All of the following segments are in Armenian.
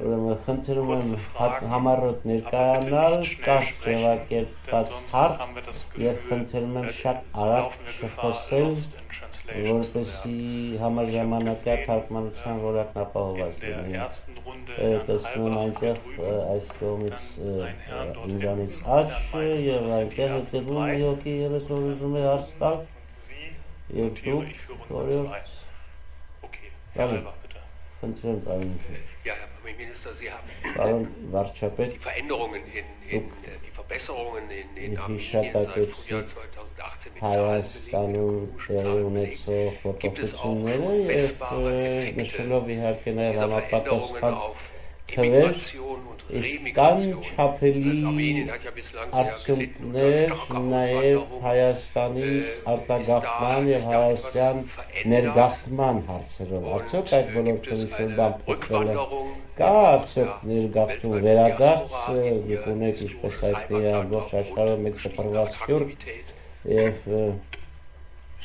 Խնդրում եմ համառոտ ներկայանալ, կարճ ձևակերպված հարց եւ խնդրում եմ շատ արագ չխոսել, որպեսզի համաժամանակյա թարգմանության որակն ապահովված լինի։ Տեսնում եմ այնտեղ այս կողմից ինձանից աճ եւ այնտեղ հետեւում մի հոգի ևս որ ուզում է հարց տալ եւ դուք օրորդ խնդրեմ պարոն Ja, Herr Minister, Sie haben Պարոն վարչապետ, die Veränderungen die Verbesserungen in Armenien seit Frühjahr 2018 mit Հայաստանում տեղի ունեցող փոփոխությունները եւ նշելով իհարկե նաեւ համապատասխան թվեր, իսկ կան չափելի արդյունքներ նաեւ Հայաստանից արտագաղթման եւ հայաստան ներգաղթման հարցերով։ Արդյոք այդ ոլորտում ինչ-որ բան փոխվել է։ Կա արդյոք ներգաղթում վերադարձ, դուք ունեք ինչպես հայտնի է ամբողջ աշխարհում մեկ սփռված քյուրդ եւ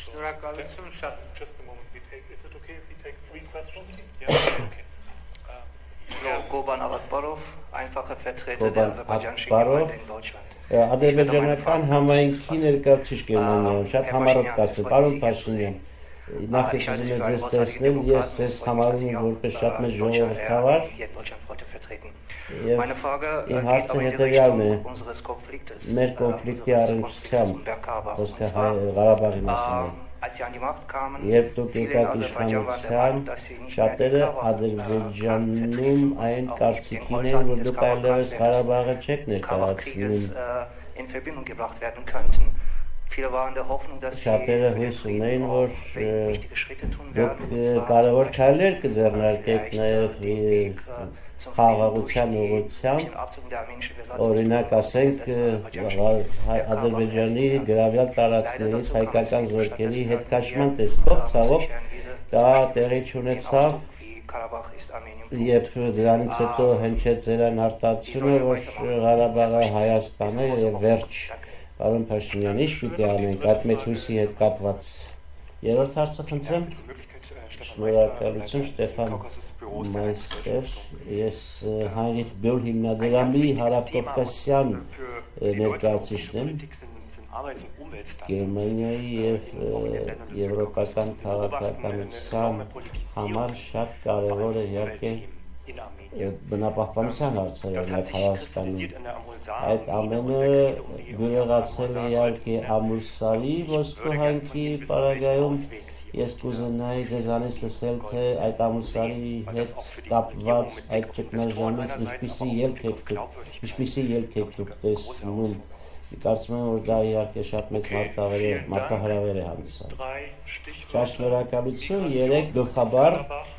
Շնորհակալություն շատ just a moment we take is it okay if we take 3 questions? Yeah, okay. Goban Alatbarov, einfacher Vertreter der aserbaidschanischen Gemeinde in Deutschland. Ադրբեջանական համայնքի ներկայացուցիչ Գերմանիայում շատ համառոտ կասել, պարոն Փաշինյան, նախ ես ուզում եմ ձեզ տեսնել, ես ձեզ համարում եմ որպես շատ մեծ ժողովրդավար։ Meine Frage geht aber in Richtung unseres Konfliktes. Մեր կոնֆլիկտի առնչությամբ, խոսքը Ղարաբաղի մասին է։ Երբ դուք եկաք իշխանության, շատերը Ադրբեջանում այն կարծիքին են, որ դուք այլևս Ղարաբաղը չեք ներկայացնում։ Շատերը հույս ունեին, որ դուք կարևոր քայլեր կձեռնարկեք նաև խաղաղության ուղղությամբ, օրինակ ասենք Ադրբեջանի գրավյալ տարածքներից հայկական զորքերի հետքաշման տեսքով ցավոք դա տեղի չունեցավ, երբ դրանից հետո հնչեց ձեր այն արտահայտությունը, որ Ղարաբաղը Հայաստան է եւ վերջ։ Պարոն Փաշինյան, ինչ պիտի անենք այդ մեծ հույսի հետ կապված։ Երրորդ հարցը խնդրեմ։ Շնորհակալություն Ստեփան Մայստեր, ես Հայնրիխ Բյոլ հիմնադրամի հարավկովկասյան ներկայացուցիչն եմ Գերմանիայի եւ եվրոպական քաղաքականության համար շատ կարեւոր է իհարկե բնապահպանության հարցերը նաեւ Հայաստանում։ Այդ ամենը գյուղացել է իհարկե Ամուլսարի ոսկու հանքի պարագայում։ Ես կուզենայի ձեզանից լսել, թե այդ Ամուլսարի հետ կապված այդ ճգնաժամից ինչպիսի ելք եք դուք տեսնում։ Կարծում եմ, որ դա իհարկե շատ մեծ մարտահրավեր է հանդիսանում։ Շատ շնորհակալություն, 3 գլխաբառ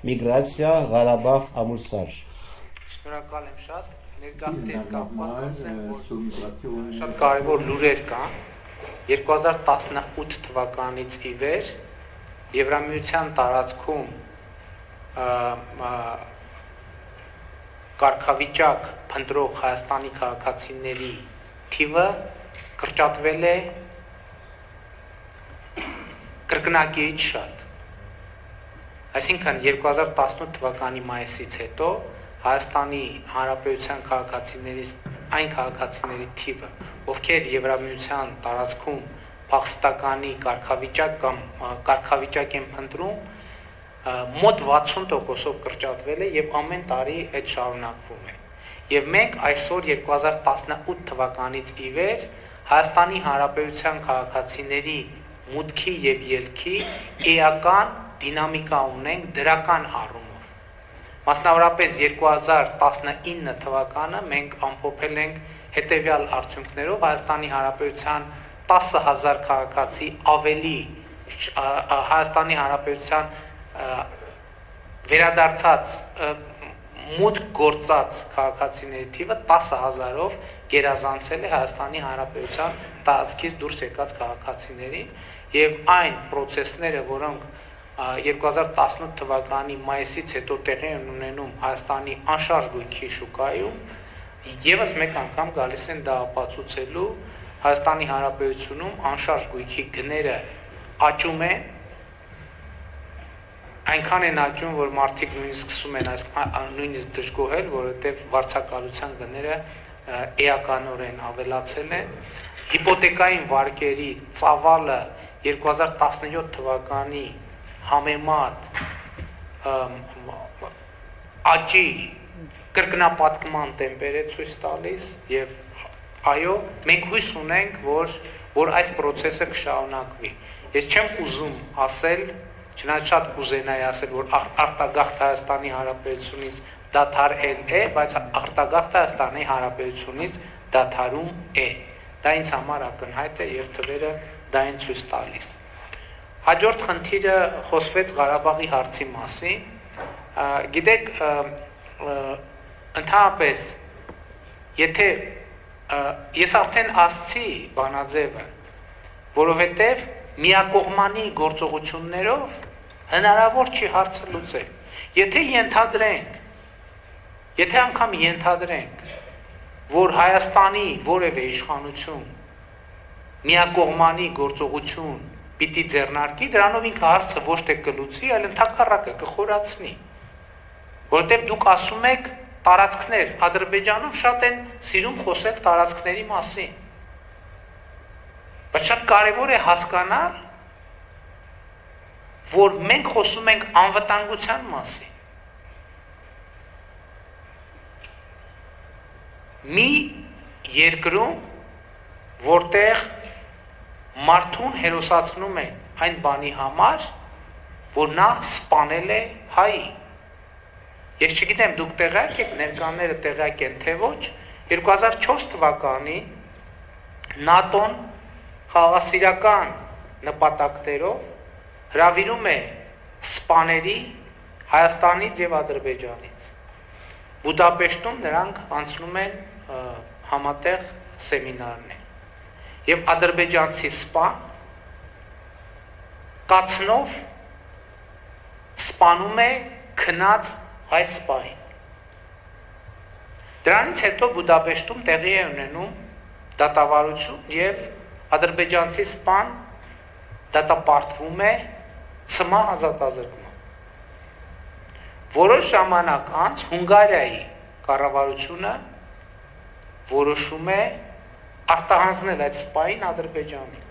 միգրացիա, Ղարաբաղ, Ամուլսար։ Շնորհակալ եմ շատ, ներգաղթել կապված ասեմ, որ շատ կարևոր լուրեր կան։ 2018 թվականից ի վեր Եվրամիության տարածքում կարգավիճակ փնտրող Հայաստանի քաղաքացիների թիվը կրճատվել է կրկնակիից շատ։ Այսինքն 2018 թվականի մայիսից հետո Հայաստանի Հանրապետության քաղաքացիներից այն քաղաքացիների թիվը, ովքեր Եվրամիության տարածքում փախստականի կարգավիճակ կամ կարգավիճակ են փնտրում, մոտ 60%-ով կրճատվել է եւ ամեն տարի այդ շարունակվում է։ Եվ մենք այսօր 2018 թվականից ի վեր Հայաստանի Հանրապետության քաղաքացիների մուտքի եւ ելքի էական դինամիկա ունենք դրական առումով։ Մասնավորապես 2019 թվականը մենք ամփոփել ենք հետեւյալ արդյունքներով Հայաստանի Հանրապետության 10,000 քաղաքացի ավելի Հայաստանի Հանրապետության վերադարձած մուտք գործած քաղաքացիների թիվը 10,000-ով գերազանցել է Հայաստանի Հանրապետության տարածքից դուրս եկած քաղաքացիներին եւ այն process-ները, որոնք 2018 թվականի մայիսից հետո տեղի են ունենում Հայաստանի անշարժ գույքի շուկայում, եւս մեկ անգամ գալիս են դա ապացուցելու Հայաստանի Հանրապետությունում անշարժ գույքի գները աճում են, այնքան են աճում, որ մարդիկ նույնիսկ սկսում են նույնիսկ դժգոհել, որովհետև վարձակալության գները էականորեն ավելացել են։ Հիպոթեկային վարկերի ծավալը 2017 թվականի համեմատ աճի կրկնապատկման տեմպեր է ցույց տալիս եւ այո, մենք հույս ունենք, որ այս process-ը կշարունակվի։ Ես չեմ ուզում ասել, չնայած շատ կուզենայի ասել, որ արտագաղթ Հայաստանի Հանրապետությունից դադարել է, բայց արտագաղթ Հայաստանի Հանրապետությունից դադարում է։ Դա ինձ համար ակնհայտ է եւ թվերը դա են ցույց տալիս։ Հաջորդ խնդիրը խոսվեց Ղարաբաղի հարցի մասին։ Գիտեք, ընդհանրապես, եթե ես արդեն ասացի բանաձևը, որովհետև միակողմանի գործողություններով հնարավոր չի հարցը լուծել։ Եթե անգամ ենթադրենք, որ Հայաստանի որևէ իշխանություն միակողմանի գործողություն պիտի ձեռնարկի, դրանով ինքը հարցը ոչ թե կլուծի, այլ ընդհակառակը կխորացնի։ Որովհետև դուք ասում եք տարածքներ, Ադրբեջանում շատ են սիրում խոսել տարածքների մասին։ Բայց շատ կարևոր է հասկանալ, որ մենք խոսում ենք անվտանգության մասին։ Մի երկրում, որտեղ մարդուն հերոսացնում են այն բանի համար, որ նա սպանել է հայի։ Ես չգիտեմ, դուք տեղյակ եք, ներկաները տեղյակ են, թե ոչ, 2004 թվականին ՆԱՏՕ-ն խաղաղասիրական նպատակներով հրավիրում է սպաների Հայաստանից եւ Ադրբեջանից։ Բուդապեշտում նրանք անցնում են համատեղ սեմինարներ։ Եվ ադրբեջանցի սպան կացնով սպանում է քնած հայ սպային։ Դրանից հետո Բուդապեշտում տեղի է ունենում դատավարություն եւ ադրբեջանցի սպան դատապարտվում է ցմահ ազատազրկման։ Որոշ ժամանակ անց Հունգարիայի կառավարությունը որոշում է արտահանձնել այդ սպային Ադրբեջանին։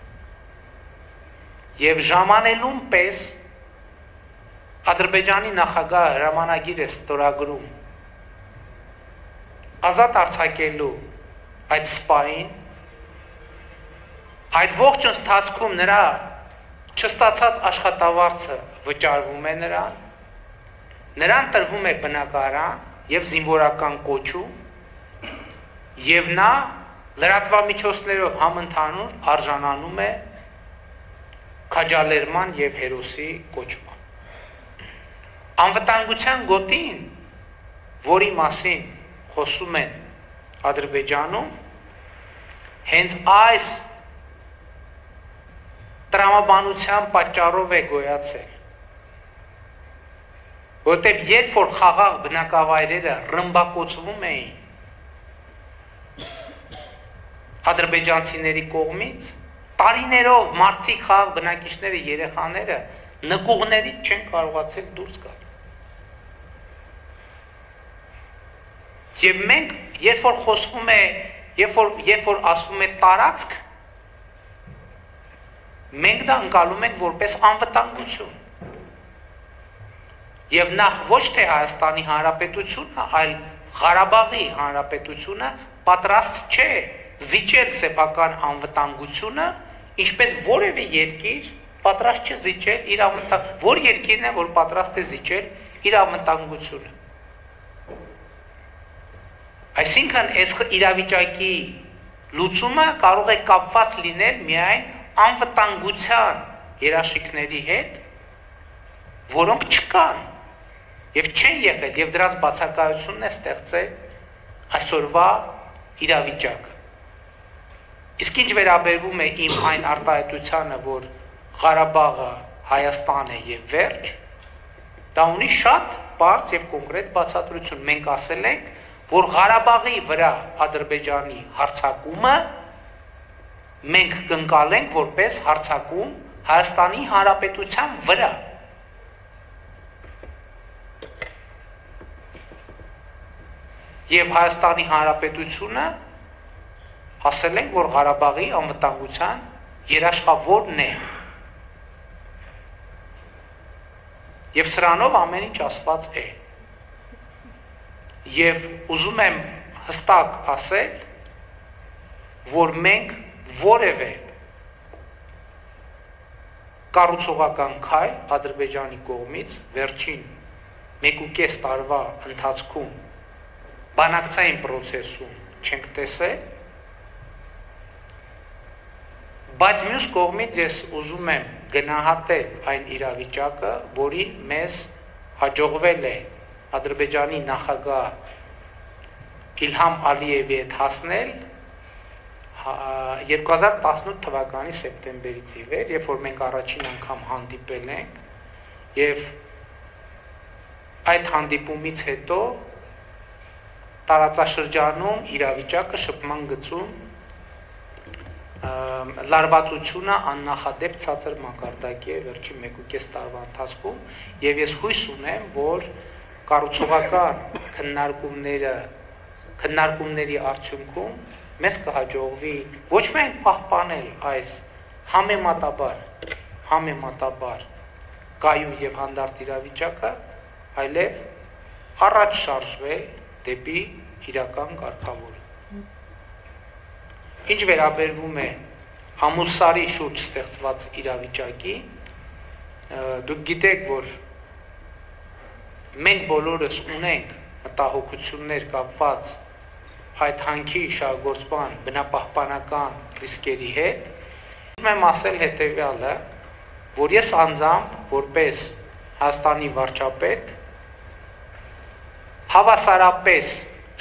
Եվ ժամանելուն պես Ադրբեջանի նախագահը հրամանագիր է ստորագրում ազատ արձակելու այդ սպային, այդ ողջ ընթացքում նրա չստացած աշխատավարձը վճարվում է նրան տրվում է բնակարան եւ զինվորական կոչում, եւ նա լրատվամիջոցներով համընդհանուր արժանանում է քաջալերման եւ հերոսի կոչման։ Անվտանգության գոտին, որի մասին խոսում են Ադրբեջանում, հենց այս տրամաբանության պատճառով է գոյացել։ Որտեղ երբ որ խաղաղ բնակավայրերը ռմբակոծվում էին ադրբեջանցիների կողմից, տարիներով մարդիկ, խաղաղ բնակիչները, երեխաները նկուղներից չեն կարողացել դուրս գալ։ Եվ մենք, երբ որ խոսվում է, երբ որ ասվում է տարածք, մենք դա ընկալում ենք որպես անվտանգություն։ Եվ նախ ոչ թե Հայաստանի Հանրապետությունը, այլ Ղարաբաղի Հանրապետությունը պատրաստ չէ զիջել սեփական անվտանգությունը, ինչպես որևէ երկիր պատրաստ չէ զիջել իր անվտանգությունը, որ երկիրն է, որ պատրաստ է զիջել իր անվտանգությունը։ Այսինքն այս իրավիճակի լուծումը կարող է կապված լինել միայն անվտանգության երաշխիքների հետ, որոնք չկան եւ չեն եղել, եւ դրանց բացակայությունն է ստեղծել այսօրվա իրավիճակը։ Իսկ ինչ վերաբերվում է իմ այն արտահայտությանը, որ Ղարաբաղը Հայաստան է եւ վերջ, դա ունի շատ բարձ եւ կոնկրետ բացատրություն։ Մենք ասել ենք, որ Ղարաբաղի վրա Ադրբեջանի հարձակումը մենք կընկալենք որպես հարձակում Հայաստանի Հանրապետության վրա։ Եվ Հայաստանի Հանրապետությունը ասել են, որ Ղարաբաղի անվտանգության երաշխավորն է։ Եվ սրանով ամեն ինչ ասված է։ Եվ ուզում եմ հստակ ասել, որ մենք որևէ կառուցողական քայլ Ադրբեջանի կողմից վերջին 1.5 տարվա ընթացքում բանակցային process-ում չենք տեսել, բայց մյուս կողմից ես ուզում եմ գնահատել այն իրավիճակը, որին մեզ հաջողվել է Ադրբեջանի նախագահ Իլհամ Ալիևի հետ հասնել 2018 թվականի սեպտեմբերից ի վեր, երբ որ մենք առաջին անգամ հանդիպել ենք, եւ այդ հանդիպումից հետո տարածաշրջանում իրավիճակը շփման գծում լարվածությունը աննախադեպ ցածր մակարդակի է վերջին 1.5 տարվա ընթացքում, եւ ես հույս ունեմ, որ կառուցողական քննարկումների արդյունքում մեզ կհաջողվի ոչ միայն պահպանել այս համեմատաբար կայուն եւ հանդարտ իրավիճակը, այլև առաջ շարժվել դեպի իրական կարգավորում։ Ինչ վերաբերվում է Ամուսարի շուրջ ստեղծված իրավիճակի, դուք գիտեք, որ մենք բոլորս ունենք մտահոգություններ կապված այդ հանքի շահգործման բնապահպանական ռիսկերի հետ, ուզում եմ ասել հետևյալը, որ ես անձամբ որպես Հայաստանի վարչապետ հավասարապես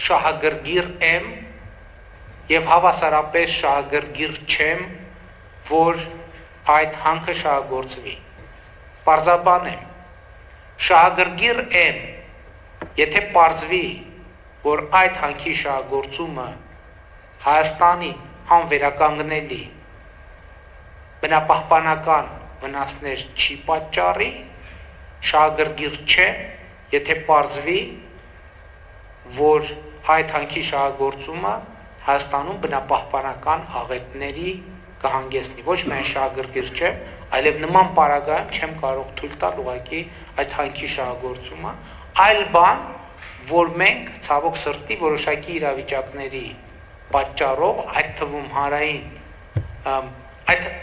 շահագրգիռ եմ եւ հավասարապես շահագրգիռ չեմ, որ այդ հանքը շահգործվի։ Պարզաբան եմ, շահագրգիռ եմ, եթե պարզվի, որ այդ հանքի շահգործումը Հայաստանի անվերականգնելի բնապահպանական վնասներ չի պատճառի, շահագրգիռ չէ, եթե պարզվի, որ այդ հանքի շահագործումը Հայաստանում բնապահպանական աղետների կհանգեցնի։ Ոչ միայն շահագրգիռ չէ, այլև նման պարագայում չեմ կարող թույլ տալ ուղղակի այդ հանքի շահագործումը, այլ բան, որ մենք ցավոք սրտի որոշակի իրավիճակների պատճառով, այդ թվում հանրային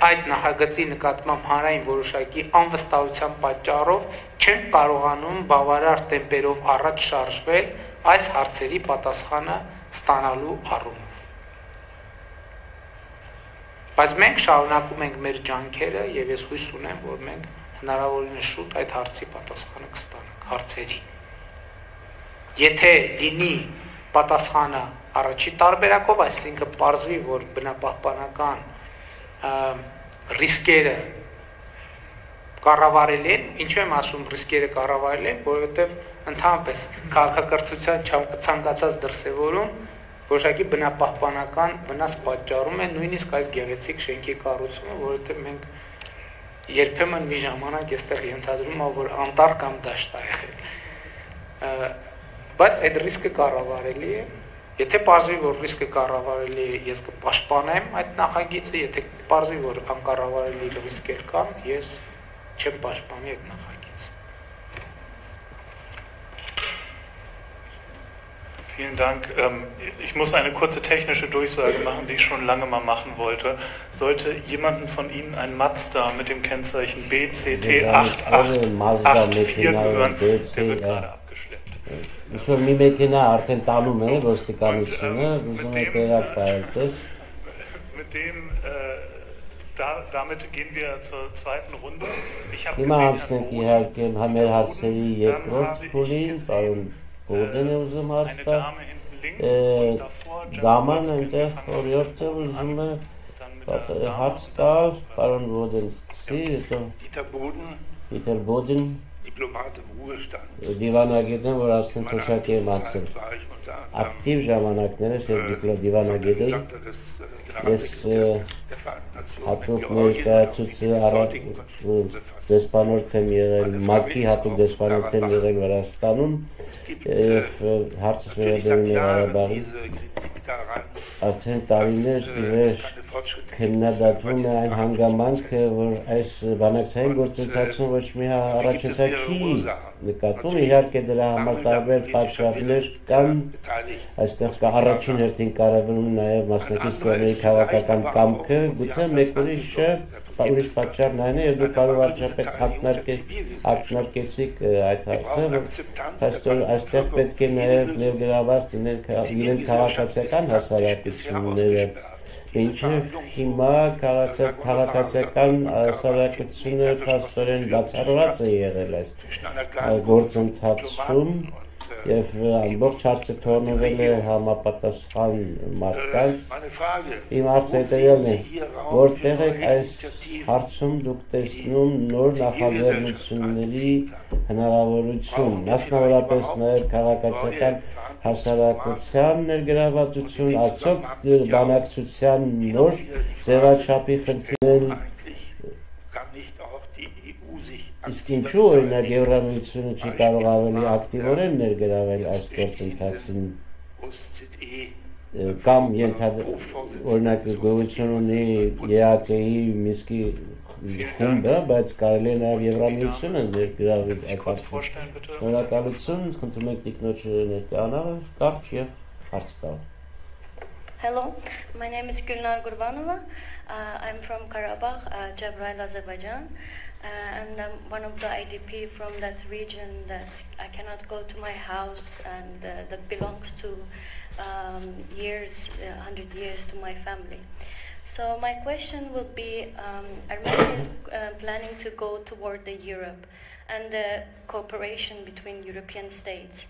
այդ նախագծի նկատմամբ հանրային որոշակի անվստահության պատճառով չենք կարողանում բավարար տեմպերով առաջ շարժվել այս հարցերի պատասխանը ստանալու առումով։ Բայց մենք շարունակում ենք մեր ջանքերը եւ ես հույս ունեմ, որ մենք հնարավորինս շուտ այդ հարցի պատասխանը կստանանք հարցերի։ Եթե լինի պատասխանը առաջի տարբերակով, այսինքն պարզվի, որ բնապահպանական ռիսկերը կառավարել են, ինչու եմ ասում ռիսկերը կառավարել են, որովհետև ընդհանրապես քաղաքակրթության ցանկացած դրսևորում որոշակի բնապահպանական վնաս պատճառում է նույնիսկ այս գեղեցիկ շենքի կառուցումը, որովհետև մենք երբեմն մի ժամանակ այստեղ ենթադրում ենք, որ անտառ կամ դաշտ է եղել։ Բայց այդ ռիսկը կառավարելի է։ Եթե պարզվի, որ ռիսկը կառավարելի է, ես կպաշտպանեմ այդ նախագիծը, եթե պարզվի, որ անկառավարելի ռիսկեր կան, ես չեմ պաշտպանի այդ նախագիծը։ Vielen Dank. Ich muss eine kurze technische Durchsage machen, die ich schon lange mal machen wollte. Sollte jemanden von Ihnen ein Mazda mit dem Kennzeichen BCT8884 gehören, der wird gerade abgeschleppt. Ինչ-որ մի մեքենա արդեն տանում է ոստիկանությունը, ուզում է տեղակ պայծես։ Damit gehen wir zur zweiten Runde. Ich habe Հիմա անցնենք իհարկե մեր հարցերի երկրորդ փուլին, պարոն Բոդենը ուզում հարց տա, Դաման այնտեղ օրիորդը ուզում է հարց տալ, պարոն Բոդեն սկսի, հետո Դիտեր Բոդեն, դիվանագետն, որ արդեն թոշակի եմ ացել, ակտիվ ժամանակներս և դիվանագետը, Ես հատուկ ներկայացուցի դեսպանորդ եմ եղել, ՄԱԿ-ի հատուկ դեսպանորդ եմ եղել Վրաստանում և հարցս վերաբերում է Ղարաբաղին, արդեն տարիներ իվեր քննադատվում է այն հանգամանքը, որ այս բանակցային գործընթացում ոչ մի առաջընթաց չի նկատվում, իհարկե դրա համար տարբեր պատճառներ կան, այստեղ կա առաջին հերթին կարևորում նաև մասնակից կողմերի քաղաքական կամքը, գուցե մեկ ուրիշ պատճառն այն է, եւ դուք պարոն վարչապետ ակնարկեցիք այդ հարցը, որ այստեղ պետք է նաև ներգրաված լինեն քաղաքացիական հասարակությունները, ինչը հիմա քաղաքացիական հասարակությունը փաստորեն բացառված է եղել այս գործընթացում և ամբողջ հարցը թողնվել է համապատասխան մարդկանց։ Իմ հարցը հետևյալն է, որտեղ եք այս հարցում դուք տեսնում նոր նախաձեռնությունների հնարավորություն, մասնավորապես նաև քաղաքացիական հասարակության ներգրավվածություն, արդյոք բանակցության նոր ձևաչափի խնդիրներ, իսկ ինչու օրինակ Եվրամիությունը չի կարող ավելի ակտիվորեն ներգրավել այս գործընթացին, կամ օրինակ գոյություն ունի ԵԱԿ-ի Մինսկի խումբը, բայց կարելի է նաև Եվրամիությունը ներգրավել այդ հարցում։ Շնորհակալություն, խնդրում եք տիկնոջ ներկայանալը, կարճ և հարց տալ։ Hello, my name is Gülnar Gurbanova. I'm from Karabakh, Jabrail, Azerbaijan, and I'm one of the IDP from that region that I cannot go to my house and that belongs to 100 years to my family. So my question would be, Armenia is planning to go toward the Europe and the cooperation between European states.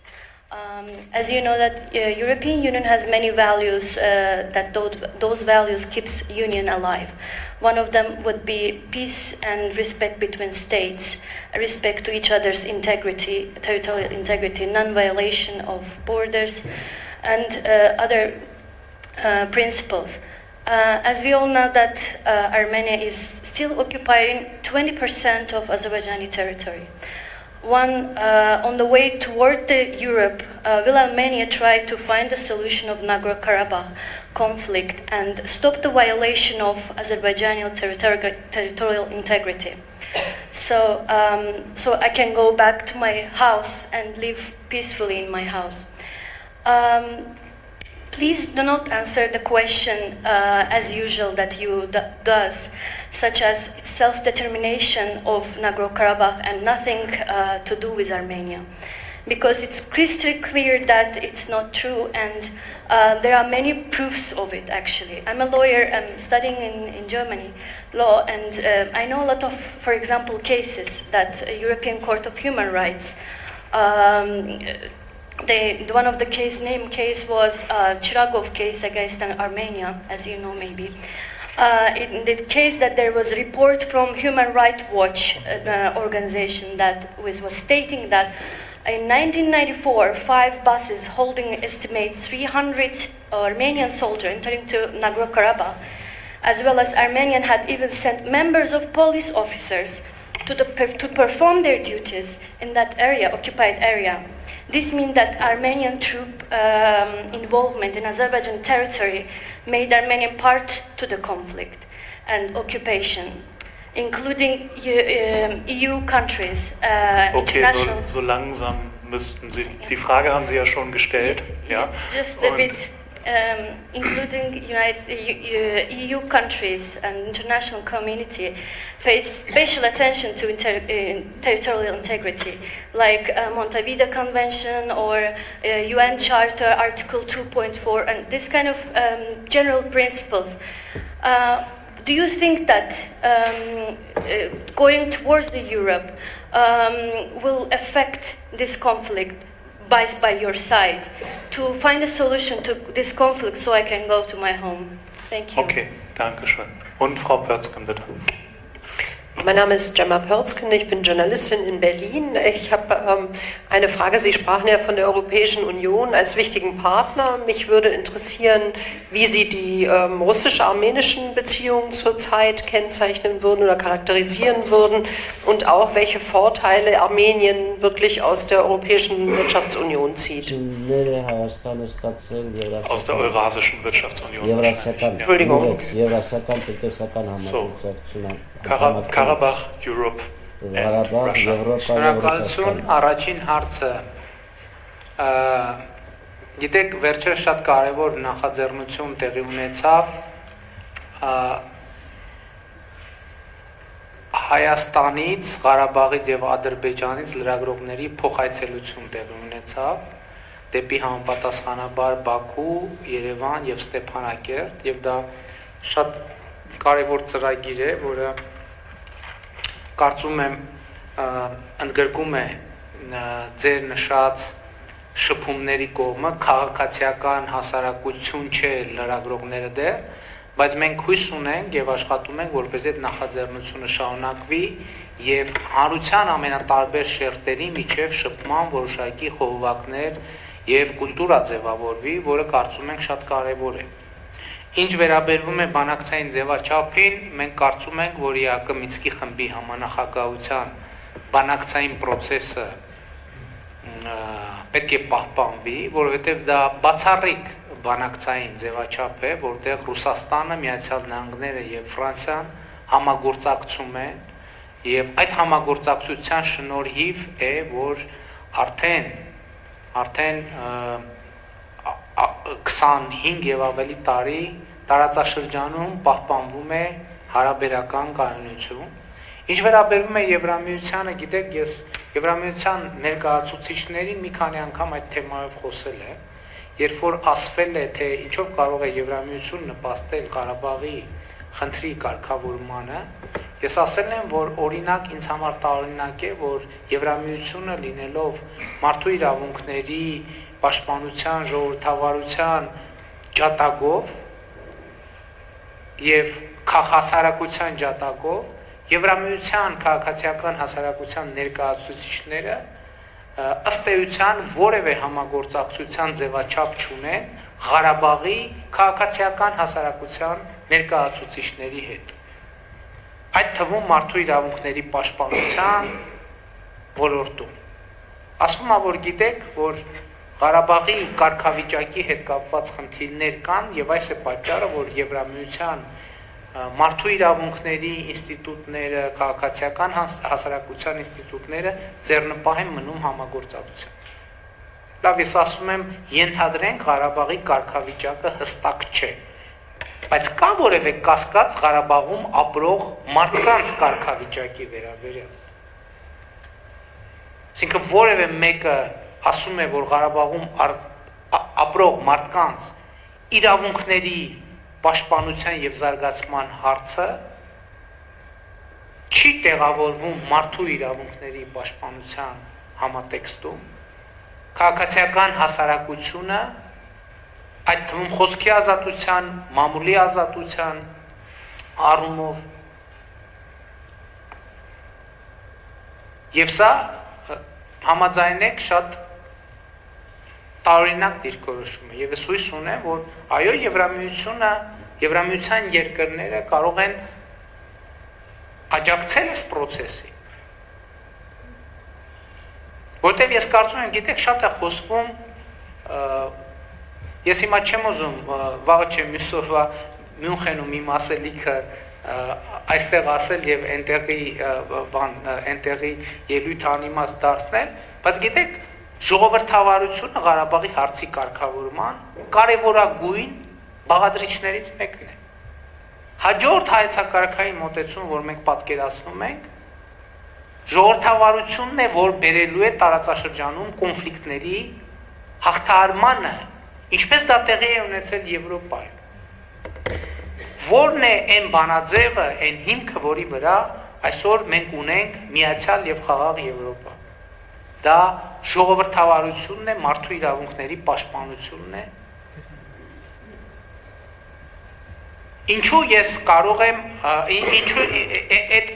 As you know, that European Union has many values that those values keeps union alive. One of them would be peace and respect between states, respect to each other's integrity, territorial integrity, non-violation of borders, and other principles. As we all know that Armenia is still occupying 20% of Azerbaijani territory. On the way toward Europe, will Armenia try to find a solution of Nagorno-Karabakh conflict and stop the violation of Azerbaijani territorial integrity? So I can go back to my house and live peacefully in my house. Please do not answer the question as usual that you does, such as self-determination of Nagorno-Karabakh and nothing to do with Armenia, because it's crystal clear that it's not true, and there are many proofs of it. Actually, I'm a lawyer. I'm studying in Germany law, and I know a lot of, for example, cases that European Court of Human Rights. One of the case was Chiragov case against Armenia, as you know maybe. In the case that there was a report from Human Rights Watch, organization that was stating that in 1994, 5 buses holding estimate 300 Armenian soldiers entering to Nagorno-Karabakh, as well as Armenian had even sent members of police officers to perform their duties in that area, occupied area. This means that Armenian troop involvement in Azerbaijan territory made Armenia part to the conflict and occupation, including EU countries. Okay, so langsam müssten Sie. Die Frage haben Sie ja schon gestellt. Ja. Just a bit. Including EU countries and international community, pays special attention to territorial integrity, like Montevideo Convention or UN Charter Article 2.4, and this kind of general principles. Do you think that going towards Europe will affect this conflict by your side, to find a solution to this conflict so I can go to my home? Thank you. Okay, danke schön. Und Frau Pörzgen, bitte. Mein Name ist Gemma Pörzken, ich bin Journalistin in Berlin. Ich habe eine Frage. Sie sprachen ja von der Europäischen Union als wichtigen Partner. Mich würde interessieren, wie Sie die russisch-armenischen Beziehungen zurzeit kennzeichnen würden oder charakterisieren würden und auch welche Vorteile Armenien wirklich aus der Europäischen Wirtschaftsunion zieht. Aus der Eurasischen Wirtschaftsunion. Entschuldigung. So. Karabach, Europe and Russia. Շնորհակալություն, առաջին հարցը գիտեք վերջերս շատ կարևոր նախաձեռնություն տեղի ունեցավ Հայաստանից, Ղարաբաղից եւ Ադրբեջանից լրագրողների փոխայցելություն տեղի ունեցավ դեպի համապատասխանաբար Բաքու, Երևան եւ Ստեփանակերտ եւ դա շատ կարևոր ծրագիր է, որը կարծում եմ ընդգրկում է ձեր նշած շփումների կողմը, քաղաքացիական հասարակություն չէ լրագրողները դեռ, բայց մենք հույս ունենք եւ աշխատում ենք, որպեսզի այդ նախաձեռնությունը շարունակվի եւ հանրության ամենատարբեր շերտերի միջև շփման որոշակի խողովակներ եւ կուլտուրա ձևավորվի, որը կարծում ենք շատ կարեւոր է։ Ինչ վերաբերվում է բանակցային ձևաչափին, մենք կարծում ենք, որ ԵԱԿ Մինսկի խմբի համանախագահության բանակցային process-ը պետք է պահպանվի, որովհետև դա բացառիկ բանակցային ձևաչափ է, որտեղ Ռուսաստանը, Միացյալ Նահանգները եւ Ֆրանսիան համագործակցում են եւ այդ համագործակցության շնորհիվ է, որ արդեն 25 եւ ավելի տարի տարածաշրջանում պահպանվում է հարաբերական կայունություն։ Ինչ վերաբերվում է Եվրամիությանը, գիտեք, ես Եվրամիության ներկայացուցիչներին մի քանի անգամ այդ թեմայով խոսել եմ, երբ որ ասվել է, թե ինչով կարող է Եվրամիությունը նպաստել Ղարաբաղի խնդրի կարգավորմանը, ես ասել եմ, որ օրինակ ինձ համար տարօրինակ է, որ Եվրամիությունը լինելով մարդու իրավունքների պաշտպանության, ժողովրդավարության ջատագով եւ հասարակության ջատագով Եվրամիության քաղաքացիական հասարակության ներկայացուցիչները ըստ էության որևէ համագործակցության ձևաչափ չունեն Ղարաբաղի քաղաքացիական հասարակության ներկայացուցիչների հետ։ Այդ թվում մարդու իրավունքների պաշտպանության ոլորտում։ Ասում եմ, որ գիտեք, որ Ղարաբաղի կարգավիճակի հետ կապված խնդիրներ կան եւ այս է պատճառը, որ Եվրամիության մարդու իրավունքների ինստիտուտները, քաղաքացիական հասարակության ինստիտուտները ձեռնպահ են մնում համագործակցության։ Լավ, ես ասում եմ, ենթադրենք Ղարաբաղի կարգավիճակը հստակ չէ, բայց կա որևէ կասկած Ղարաբաղում ապրող մարդկանց կարգավիճակի վերաբերյալ։ Այսինքն որևէ մեկը ասում է, որ Ղարաբաղում ապրող մարդկանց իրավունքների պաշտպանության եւ զարգացման հարցը չի տեղավորվում մարդու իրավունքների պաշտպանության համատեքստում, քաղաքացիական հասարակությունը, այդ թվում խոսքի ազատության, մամուլի ազատության առումով եւ սա համաձայնեք շատ տարօրինակ դիրքորոշում է եւ ես հույս ունեմ, որ այո Եվրամիության երկրները կարող են աջակցել այս process-ին։ Որտեւ ես կարծում եմ, գիտեք, շատ է խոսվում, ես հիմա չեմ ուզում վաղը չեմ մյուսօրվա Մյունխենում իմ ասելիքը այստեղ ասել եւ այնտեղի ելույթ անիմաց դարձնել, բայց գիտեք, ժողովրդավարությունը Ղարաբաղի հարցի կարգավորման կարևորագույն բաղադրիչներից մեկն է։ Հաջորդ հայեցակարգային մոտեցում, որ մենք պատկերացնում ենք, ժողովրդավարությունն է, որ բերելու է տարածաշրջանում կոնֆլիկտների հաղթահարմանը, ինչպես դա տեղի է ունեցել Եվրոպայում։ Որն է այն բանաձևը, այն հիմքը, որի վրա այսօր մենք ունենք միացյալ եւ խաղաղ Եվրոպա։ Դա ժողովրդավարությունն է, մարդու իրավունքների պաշտպանությունն է։ Ինչու ես կարող եմ ինչու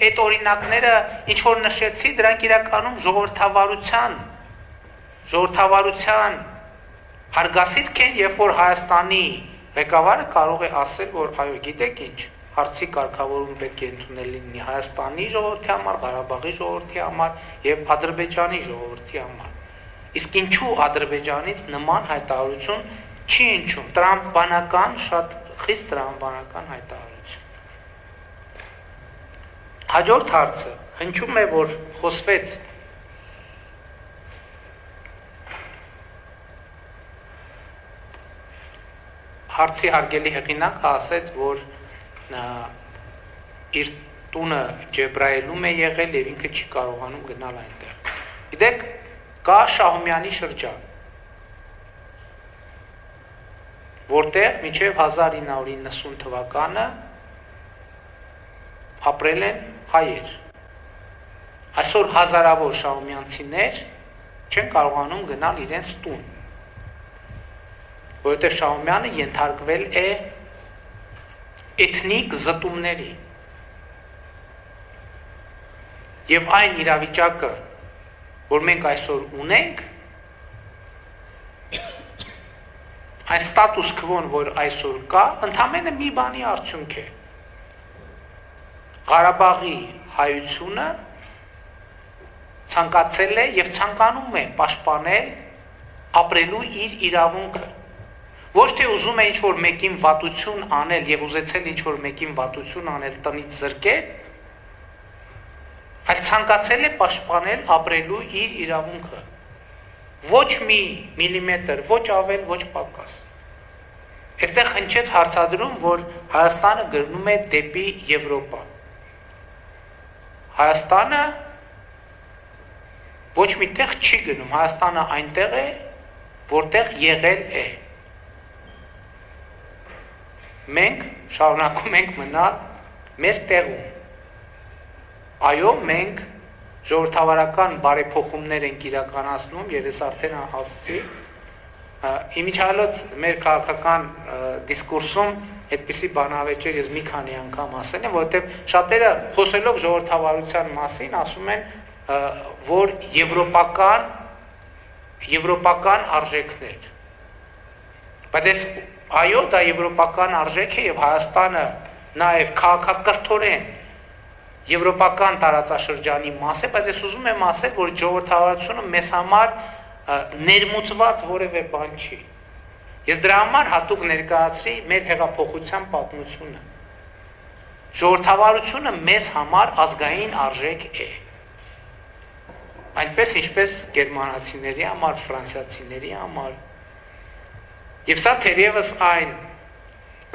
այդ օրինակները ինչ որ նշեցի, դրանք իրականում ժողովրդավարության արգասիք են, երբ որ Հայաստանի ղեկավարը կարող է ասել, որ այո, գիտեք ինչ, հարցի կարգավորում պետք է ընդունել լինի Հայաստանի ժողովրդի համար, Ղարաբաղի ժողովրդի համար եւ Ադրբեջանի ժողովրդի համար։ Իսկ ինչու Ադրբեջանից նման հայտարարություն չի հնչում, տրամաբանական, շատ խիստ տրամաբանական հայտարարություն։ Հաջորդ հարցը հնչում է, որ խոսվեց հարցի հարգելի հեղինակը ասեց, որ իր տունը Ջեբրայելում է եղել եւ ինքը չի կարողանում գնալ այնտեղ։ Գիտեք, կա Շահումյանի շրջան, որտեղ մինչև 1990 թվականը ապրել են հայեր։ Այսօր հազարավոր շահումյանցիներ չեն կարողանում գնալ իրենց տուն, որովհետև Շահումյանը ենթարկվել է էթնիկ զտումների։ Եվ այն իրավիճակը, որ մենք այսօր ունենք, այն ստատուս քվոն, որ այսօր կա, ընդամենը մի բանի արդյունք է։ Ղարաբաղի հայությունը ցանկացել է եւ ցանկանում է պաշտպանել ապրելու իր իրավունքը։ Ոչ թե ուզում է ինչ-որ մեկին վատություն անել եւ ուզեցել ինչ-որ մեկին վատություն անել տնից զրկել, այլ ցանկացել է պաշտպանել ապրելու իր իրավունքը։ Ոչ մի միլիմետր, ոչ ավել, ոչ պակաս։ Այստեղ հնչեց հարցադրում, որ Հայաստանը գնում է դեպի Եվրոպա։ Հայաստանը ոչ միտեղ չի գնում, Հայաստանը այնտեղ է, որտեղ եղել է։ Մենք շարունակում ենք մնալ մեր տեղում։ Այո, մենք ժողովրդավարական բարեփոխումներ ենք իրականացնում, եւ ես արդեն ասացի, իմիջիալոց մեր քաղաքական դիսկուրսում այդպիսի բանավեճեր ես մի քանի անգամ ասել եմ, որովհետեւ շատերը խոսելով ժողովրդավարության մասին ասում են, որ եվրոպական արժեքներ։ Բայց ես այո, դա եվրոպական արժեք է եւ Հայաստանը նաեւ քաղաքակրթորեն եվրոպական տարածաշրջանի մաս է, բայց ես ուզում եմ ասել, որ ժողովրդավարությունը մեզ համար ներմուծված որևէ բան չի։ Ես դրա համար հատուկ ներկայացրի մեր հեղափոխության պատմությունը։ Ժողովրդավարությունը մեզ համար ազգային արժեք է։ Այնպես ինչպես գերմանացիների համար, ֆրանսիացիների համար։ Եվ սա թերևս այն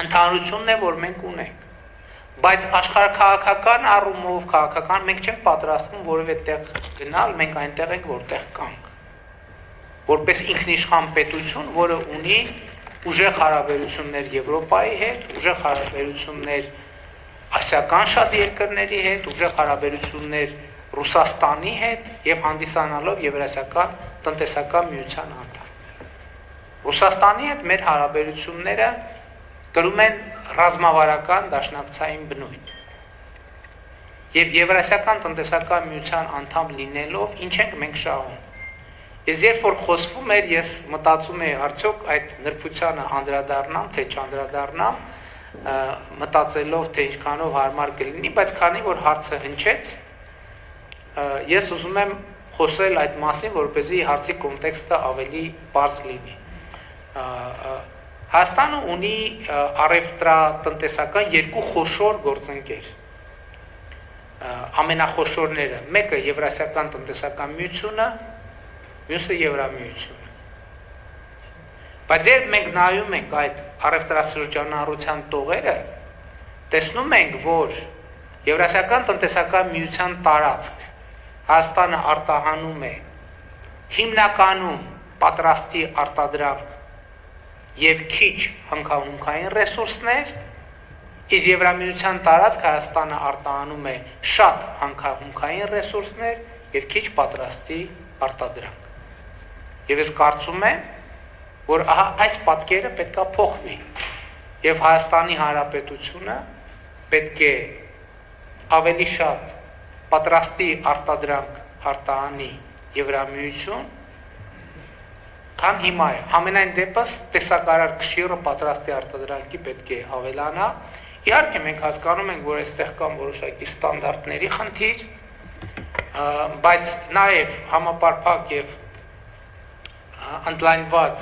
ընդհանրությունն է, որ մենք ունենք։ Բայց աշխարհաքաղաքական առումով, քաղաքական մենք չենք պատրաստվում որևէ տեղ գնալ, մենք այնտեղ ենք, որտեղ կանք։ Որպես ինքնիշխան պետություն, որը ունի ուժեղ հարաբերություններ Եվրոպայի հետ, ուժեղ հարաբերություններ ասիական շատ երկրների հետ, ուժեղ հարաբերություններ Ռուսաստանի հետ եւ հանդիսանալով Եվրասիական տնտեսական միության անդամ։ Ռուսաստանի հետ մեր հարաբերությունները կրում են ռազմավարական դաշնակցային բնույթ։ Եվ Եվրասիական տնտեսական միության անդամ լինելով ինչ ենք մենք շահում։ Ես երբ որ խոսվում էր, ես մտածում էի արդյոք այդ նրբությանը անդրադառնամ, թե չանդրադառնամ, մտածելով թե ինչքանով հարմար կլինի, բայց քանի որ հարցը հնչեց, ես ուզում եմ խոսել այդ մասին, որպեսզի հարցի կոնտեքստը ավելի բարձ լինի։ Հայաստանը ունի առևտրատնտեսական երկու խոշոր գործընկեր։ Ամենախոշորները, մեկը Եվրասիական տնտեսական միությունը, մյուսը Եվրամիությունը։ Բայց երբ մենք նայում ենք այդ առևտրաշրջանառության տողերը, տեսնում ենք, որ Եվրասիական տնտեսական միության տարածք Հայաստանը արտահանում է հիմնականում պատրաստի արտադրանք եւ քիչ հնգահունքային ռեսուրսներ, իսկ Եվրամիության տարածք Հայաստանը արտահանում է շատ հնգահունքային ռեսուրսներ եւ քիչ պատրաստի արտադրանք։ Եվ ես կարծում եմ, որ այս պատկերը պետք է փոխվի։ եւ Հայաստանի Հանրապետությունը պետք է ավելի շատ պատրաստի արտադրանք արտահանի Եվրամիություն, քան հիմա է։ Ամենայն դեպս տեսակարար քշիրը պատրաստի արտադրանքի պետք է ավելանա։ Իհարկե մենք հասկանում ենք, որ այստեղ կան որոշակի ստանդարտների խնդիր, բայց նաև համապարփակ եւ ընդլայնված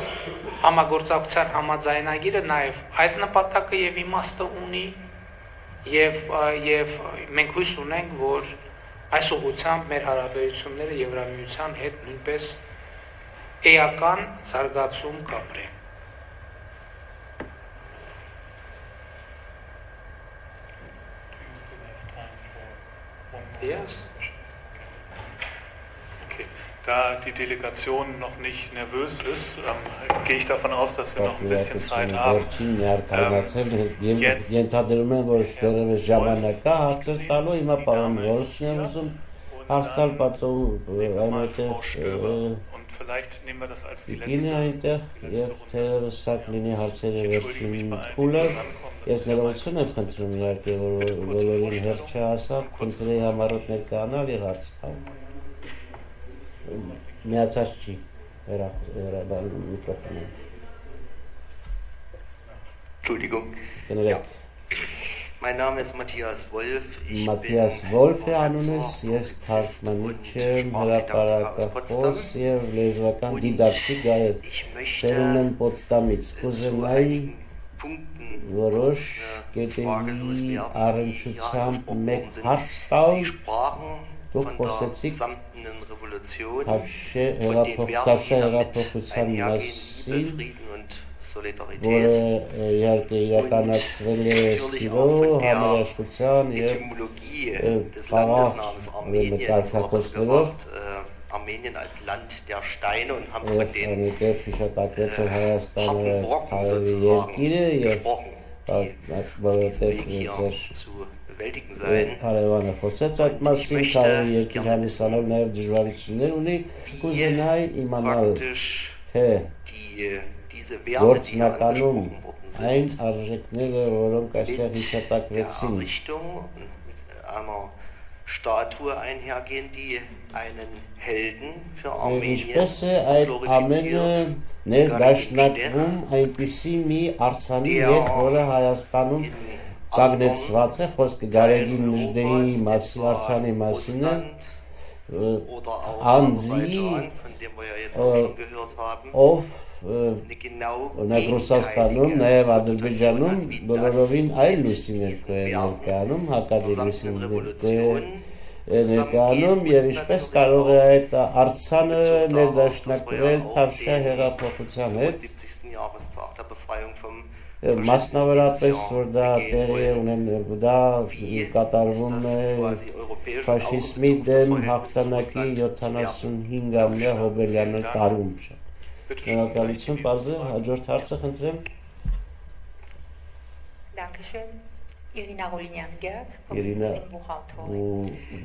համագործակցության համաձայնագիրը նաև այս նպատակը եւ իմաստը ունի եւ մենք հույս ունենք, որ այս ուղղությամբ մեր հարաբերությունները Եվրամիության հետ նույնպես էական զարգացում կապրեն։ Yes. Okay. Da die Delegation noch nicht nervös ist, gehe ich davon aus, dass wir noch ein bisschen Zeit haben. Und vielleicht nehmen wir das als die letzte Ես ներողություն եմ խնդրում իհարկե, որ բոլորին հերթ չհասավ, խնդրեի համառոտ ներկայանալ եւ հարց տալ։ Միացած չի հրաբար միկրոֆոնը։ Entschuldigung. Mein Name ist Matthias Wolf. Matthias Wolf է անունս, ես թարգմանիչ եմ, հրապարակախոս եւ լեզվական դիդակտիկ գայել։ Սերուն եմ Պոտսդամից, կուզենայի որոշ կետերի առնչությամբ մեկ հարց տալ, դուք խոսեցիք Թավշե հեղափոխության մասին, որը իհարկե իրականացվել է սիրո, համերաշխության և խաղաղ մտածակոսներով Armenien als Land der Steine und haben von den Abgebrochenen gesprochen, die hier zu bewältigen sein. Ich möchte praktisch diese Werte, die hier angesprochen worden sind, mit der Errichtung einer Statue einhergehen, die einen Helden für Armenien glorifiziert, ներդաշնակվում այնպիսի մի արձանի հետ, որը Հայաստանում կանգնեցված է, խոսքը Գարեգին Նժդեի մասի արձանի մասին է, անձի, ով օրինակ Ռուսաստանում, նաև Ադրբեջանում բոլորովին այլ լույսին է ներկայանում, հակադիր լույսին ներկայանում եւ ինչպես կարող է այդ արձանը ներդաշնակվել Թավշյա հեղափոխության հետ, մասնավորապես որ դա տեղի է ունենում, դա կատարվում է ֆաշիզմի դեմ հաղթանակի 75-ամյա հոբելյանը տարում չէ։ Շնորհակալություն, պարզը, հաջորդ հարցը խնդրեմ։ Dankeschön. Irina Rolinian-Gerd,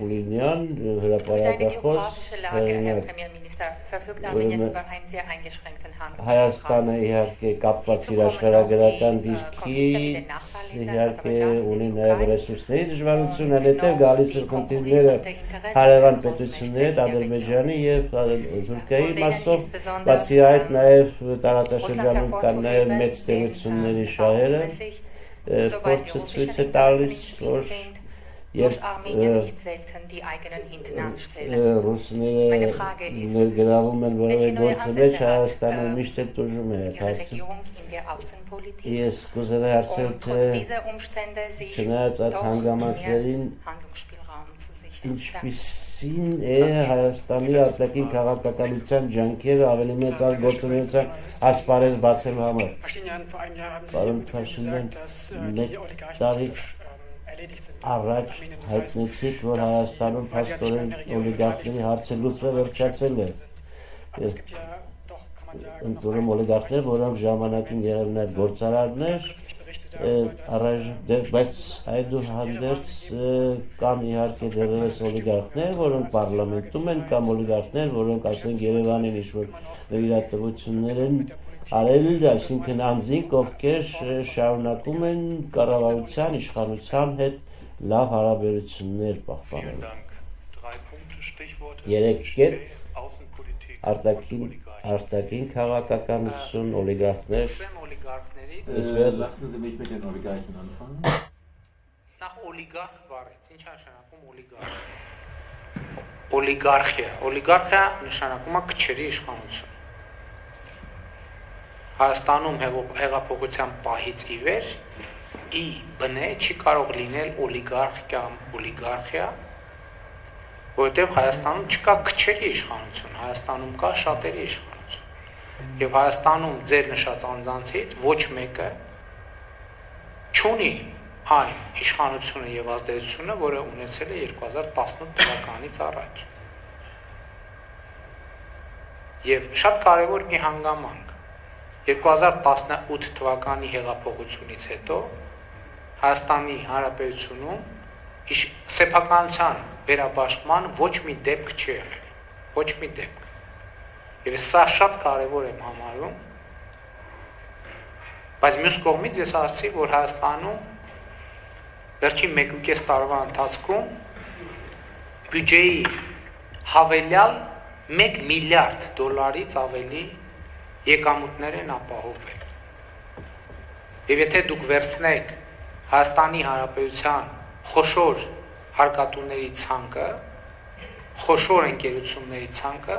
Rolinian, հրապարակախոս, Հայաստանը իհարկե կապված իր աշխարհագրական դիրքից, իհարկե ունի նաև ռեսուրսների դժվարություն, այնտեղ գալիս են խնդիրները հարևան պետությունների հետ, Ադրբեջանի եւ Թուրքիայի մասով, բացի այդ նաև տարածաշրջանում կան նաև մեծ տերությունների շահերը, փորձը ցույց է տալիս, որ ռուսները ներգրավում են որևէ գործի մեջ, Հայաստանը միշտ էլ տուժում է այդ հարցը։ Ես կուզենայի հարցնել, թե չնայած այդ հանգամանքներին ինչպիսին է Հայաստանի արտաքին քաղաքականության ջանքերը ավելի մեծ գործունեության ասպարեզ բացելու համար։ Պարոն Փաշինյան, մեկ տարի առաջ հայտնեցիք, որ Հայաստանում փաստորեն օլիգարխների հարցը լուծվել վերջացել է։ Ընդորում օլիգարխներ, որոնք ժամանակին եղել նաև գործարարներ, բայց այդուհանդերձ կան իհարկե դեռևս օլիգարխներ, որոնք պարլամենտում են, կամ օլիգարխներ, որոնք ասենք Երևանին ինչ-որ նվիրատվություններ են արել, այսինքն անձինք, ովքեր շարունակում են կառավարության, իշխանության հետ լավ հարաբերություններ պահպանել։ 3 կետ արտաքին քաղաքականություն, օլիգարխներ։ Lassen Sie mich mit den Oligarchen anfangen. Նախ օլիգարխ բառից ինչ նշանակում օլիգարխ։ Օլիգարխիա նշանակում է քչերի իշխանություն։ Հայաստանում հեղափոխության պահից ի վեր ի բնե չի կարող լինել օլիգարխ կամ օլիգարխիա, որովհետև Հայաստանում չկա քչերի իշխանություն, Հայաստանում կա շատերի իշխանություն։ Եվ Հայաստանում ձեր նշած անձանցից ոչ մեկը չունի այն իշխանությունը եւ ազդեցությունը, որը ունեցել է 2018 թվականից առաջ։ Եվ շատ կարևոր մի հանգամանք 2018 թվականի հեղափոխությունից հետո Հայաստանի Հանրապետությունում սեփականության վերաբաշխման ոչ մի դեպք չի եղել, ոչ մի դեպք։ Եվ սա շատ կարևոր եմ համարում, բայց մյուս կողմից ես ասացի, որ Հայաստանում վերջին 1.5 տարվա ընթացքում բյուջեի հավելյալ $1 միլիարդ ավելի եկամուտներ են ապահովել։ Եվ եթե դուք վերցնեք Հայաստանի Հանրապետության խոշոր հարկատուների ցանկը, խոշոր ընկերությունների ցանկը,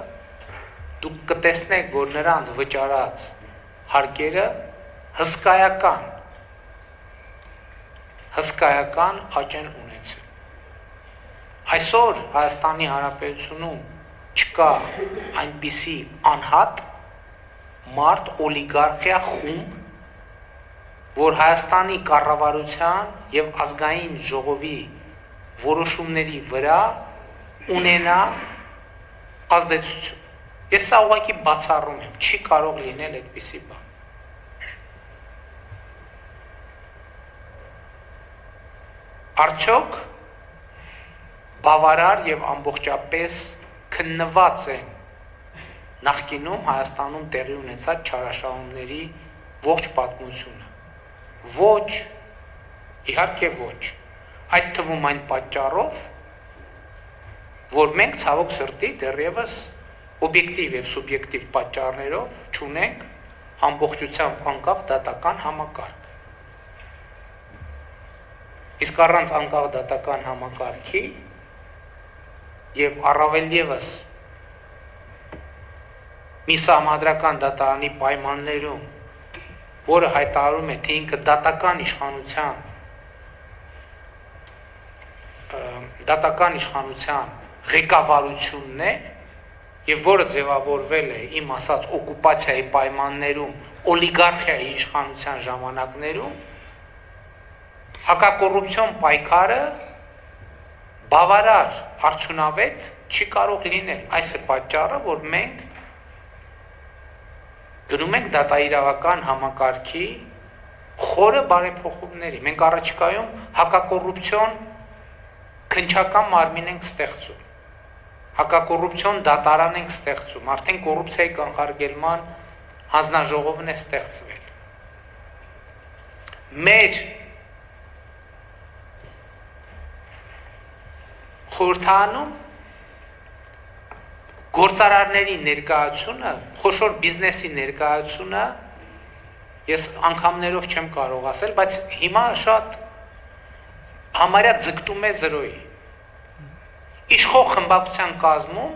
դուք կտեսնեք, որ նրանց վճարած հարկերը հսկայական աճ են ունեցել։ Այսօր Հայաստանի Հանրապետությունում չկա այնպիսի անհատ մարդ օլիգարխիա խումբ, որ Հայաստանի կառավարության եւ ազգային ժողովի որոշումների վրա ունենա ազդեցություն։ Ես սա ուղղակի բացառում եմ, չի կարող լինել այդպիսի բան։ Արդյոք բավարար եւ ամբողջապես քննված են նախկինում Հայաստանում տեղի ունեցած չարաշահումների ողջ պատմությունը։ Ոչ, իհարկե ոչ։ Այդ թվում այն պատճառով, որ մենք ցավոք սրտի դեռևս օբյեկտիվ եւ սուբյեկտիվ պատճառներով չունենք ամբողջությամբ անկախ դատական համակարգ։ Իսկ առանց անկախ դատական համակարգի եւ առավել եւս մի սահմանադրական դատարանի պայմաններում, որը հայտարարում է, թե ինքը դատական իշխանության ղեկավարությունն է եւ որը ձևավորվել է իմ ասած օկուպացիայի պայմաններում, օլիգարխիայի իշխանության ժամանակներում, հակակոռուպցիոն պայքարը բավարար արդյունավետ չի կարող լինել։ Այս է պատճառը, որ մենք գնում ենք դատաիրավական համակարգի խորը բարեփոխումների։ Մենք առաջիկայում հակակոռուպցիոն քննչական մարմին ենք ստեղծում։ Հակակոռուպցիոն դատարան ենք ստեղծում։ Արդեն կոռուպցիայի կանխարգելման հանձնաժողովն է ստեղծվել։ Մեր խորհրդանում գործարարների ներկայությունը, խոշոր բիզնեսի ներկայությունը, ես անգամներով չեմ կարող ասել, բայց հիմա շատ համարյա ձգտում է 0-ի։ Իշխող խմբակցության կազմում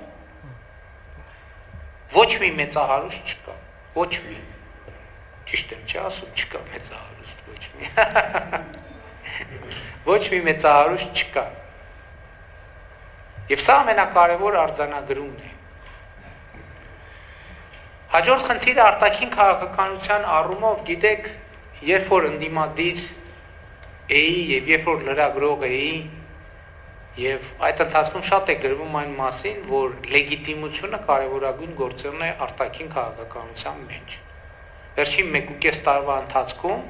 ոչ մի մեծահարուստ չկա, ոչ մի։ Ճիշտ եմ չի ասում, չկա մեծահարուստ, ոչ մի։ Ոչ մի մեծահարուստ չկա։ Եվ սա ամենակարևոր արձանագրումն է։ Հաջորդ խնդիրը արտաքին քաղաքականության առումով, գիտեք, երբ որ ընդդիմադիր էի եւ երբ որ լրագրող էի, եւ այդ ընթացքում շատ է գրվում այն մասին, որ լեգիտիմությունը կարևորագույն գործոն է արտաքին քաղաքականության մեջ։ Վերջին 1.5 տարվա ընթացքում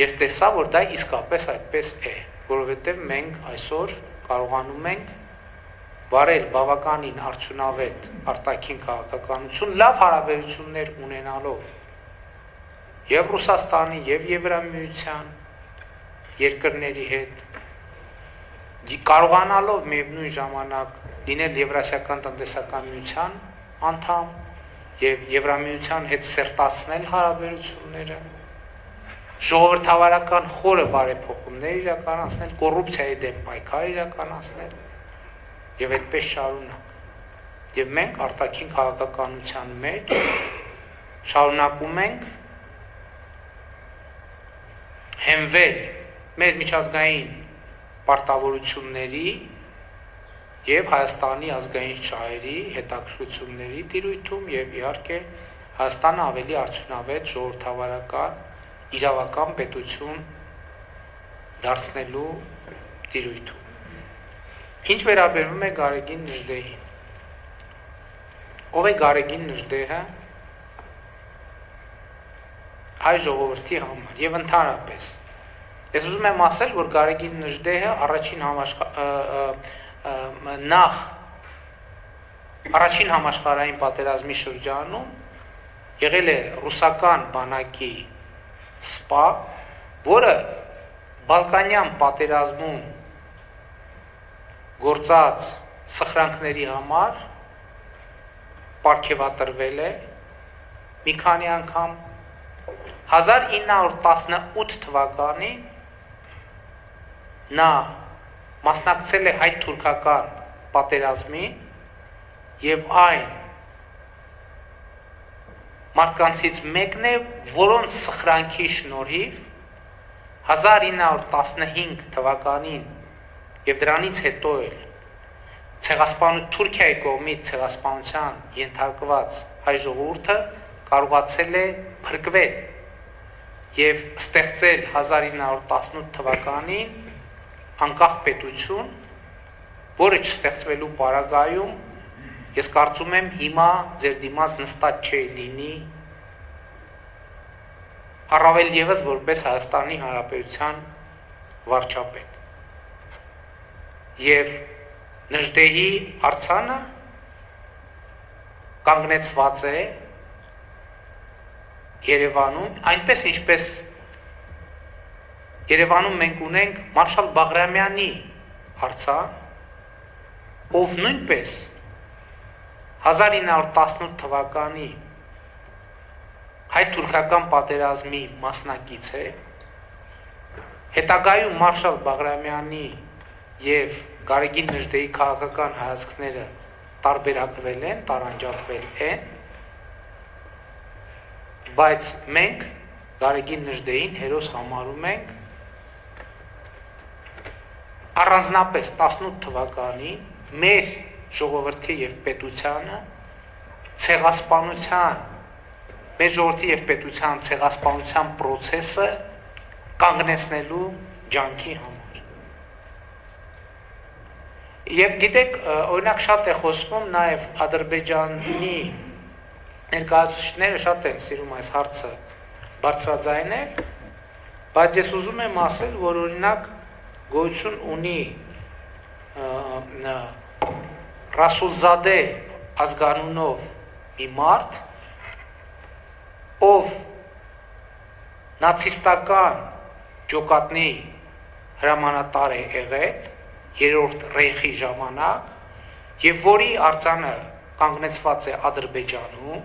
ես տեսա, որ դա իսկապես այդպես է, որովհետեւ մենք այսօր կարողանում ենք վարել բավականին արդյունավետ արտաքին քաղաքականություն, լավ հարաբերություններ ունենալով եւ Ռուսաստանի եւ Եվրամիության երկրների հետ, կարողանալով միևնույն ժամանակ լինել Եվրասիական տնտեսական միության անդամ եւ Եվրամիության հետ սերտացնել հարաբերությունները, ժողովրդավարական խորը բարեփոխումներ իրականացնել, կոռուպցիայի դեմ պայքար իրականացնել եւ այդպես շարունակ։ Եվ մենք արտաքին քաղաքականության մեջ շարունակում ենք հենվել մեր միջազգային պարտավորությունների եւ Հայաստանի ազգային շահերի հետաքրքրությունների տիրույթում եւ իհարկե Հայաստանը ավելի արդյունավետ ժողովրդավարական իրավական պետություն դարձնելու տիրույթում։ Ինչ վերաբերում է Գարեգին Նժդեհին։ Ով է Գարեգին Նժդեհը հայ ժողովրդի համար եւ ընդհանրապես։ Ես ուզում եմ ասել, որ Գարեգին Նժդեհը առաջին համաշխարհային պատերազմի շրջանում եղել է ռուսական բանակի սպա, որը Բալկանյան պատերազմում գործած սխրանքների համար պարգևատրվել է մի քանի անգամ 1918 թվականին նա մասնակցել է հայ-թուրքական պատերազմին եւ այն մարդկանցից մեկն է, որոնց սխրանքի շնորհիվ 1915 թվականին եւ դրանից հետո էլ Թուրքիայի կողմից ցեղասպանության ենթարկված հայ ժողովուրդը կարողացել է փրկվել եւ ստեղծել 1918 թվականին անկախ պետություն, որը չստեղծվելու պարագայում ես կարծում եմ հիմա ձեր դիմաց նստած չի լինի առավել եւս որպես Հայաստանի Հանրապետության վարչապետ։ Եվ Նժդեհի արձանը կանգնեցված է Երևանում, այնպես ինչպես Երևանում մենք ունենք Մարշալ Բաղրամյանի արձան, ով նույնպես 1918 թվականի հայ-թուրքական պատերազմի մասնակից է, հետագայում Մարշալ Բաղրամյանի եւ Գարեգին Նժդեհի քաղաքական հայացքները տարբերակվել են, տարանջատվել են, բայց մենք Գարեգին Նժդեհին հերոս համարում ենք առանձնապես 18 թվականին մեր ժողովրդի եւ պետությանը ցեղասպանության մեր ժողովրդի եւ պետության ցեղասպանության process-ը կանգնեցնելու ջանքի համար։ Եվ գիտեք, օրինակ շատ է խոսվում նաեւ Ադրբեջանի ներկայացուցիչները շատ են սիրում այս հարցը բարձրաձայնել, բայց ես ուզում եմ ասել, որ օրինակ գոյություն ունի Ռասուլզադե ազգանունով մի մարդ, ով նացիստական ջոկատնի հրամանատար է եղել երրորդ ռեյխի ժամանակ եւ որի արձանը կանգնեցված է Ադրբեջանում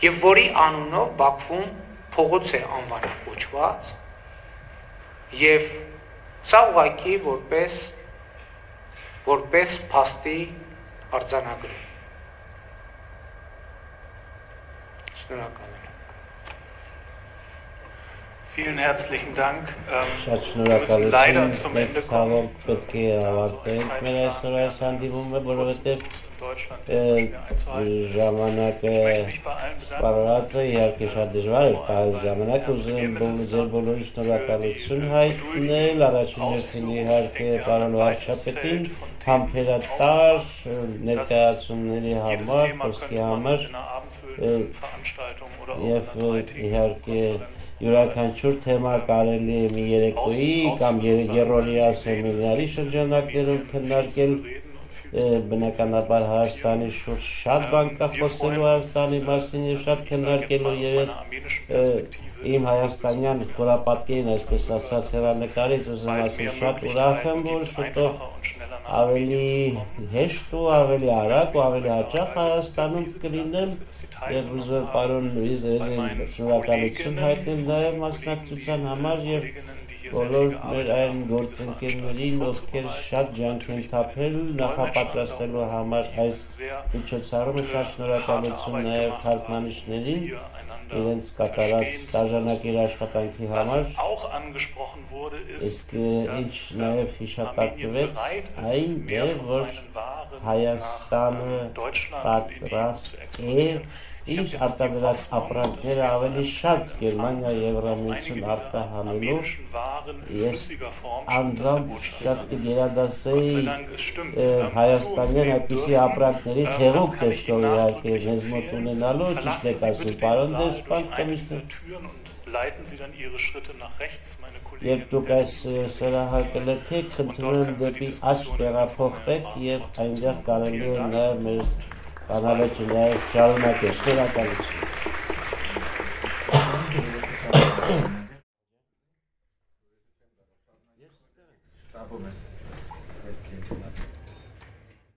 եւ որի անունով Բաքվում փողոց է անվանակոչված եւ սա ուղղակի որպես փաստի արձանագրում։ Շնորհակալ եմ։ Vielen herzlichen Dank. Շատ շնորհակալություն։ Մենք ցավոք պետք է ավարտենք մեր այսօր այս հանդիպումը, որովհետև ժամանակը սպառած է, իհարկե շատ դժվար է տալ ժամանակ, ուզում եմ ձեր բոլորի շնորհակալություն հայտնել, առաջին հերթին իհարկե պարոն վարչապետին, համբերատար ներկայացումների համար, խոսքի համար եւ իհարկե յուրաքանչյուր թեմա կարելի է մի երեկոյի կամ երրորդյա սեմինարի շրջանակներում քննարկել բնականաբար Հայաստանի շուրջ շատ բան կա խոսելու Հայաստանի մասին եւ շատ քննարկելու եւ իմ հայաստանյան խորապատկերին, այսպես ասած, հեռանկարից ուզում ասել շատ ուրախ եմ, որ շուտով ավելի հեշտ ու ավելի արագ ու ավելի հաճախ Հայաստանում կլինեմ եւ ուզում եմ պարոն Վիզեն շնորհակալություն հայտնել նաեւ մասնակցության համար եւ բոլոր մեր այն գործընկերներին, ովքեր շատ ջանք են թափել նախապատրաստելու համար այս միջոցառումը, շատ շնորհակալություն նաև թարգմանիչներին իրենց կատարած դաժանակիր աշխատանքի համար, իսկ ինչ նաև հիշատակվեց այն է, որ Հայաստանը պատրաստ է իր արտադրած ապրանքները ավելի շատ Գերմանիա Եվրամիություն արտահանելու ես անձամբ շատ կգերադասեի հայաստանյան այդպիսի ապրանքներից հեղուկ տեսքով իհարկե մեզ մոտ ունենալու, ճիշտ եք ասում, պարոն դեսպան, երբ դուք այս սրահը կլքեք, խնդրում եմ դեպի աջ տեղափոխվեք եւ այնտեղ կարելի է նաեւ մեր Բանալեջը նաև շարունակել, շնորհակալություն։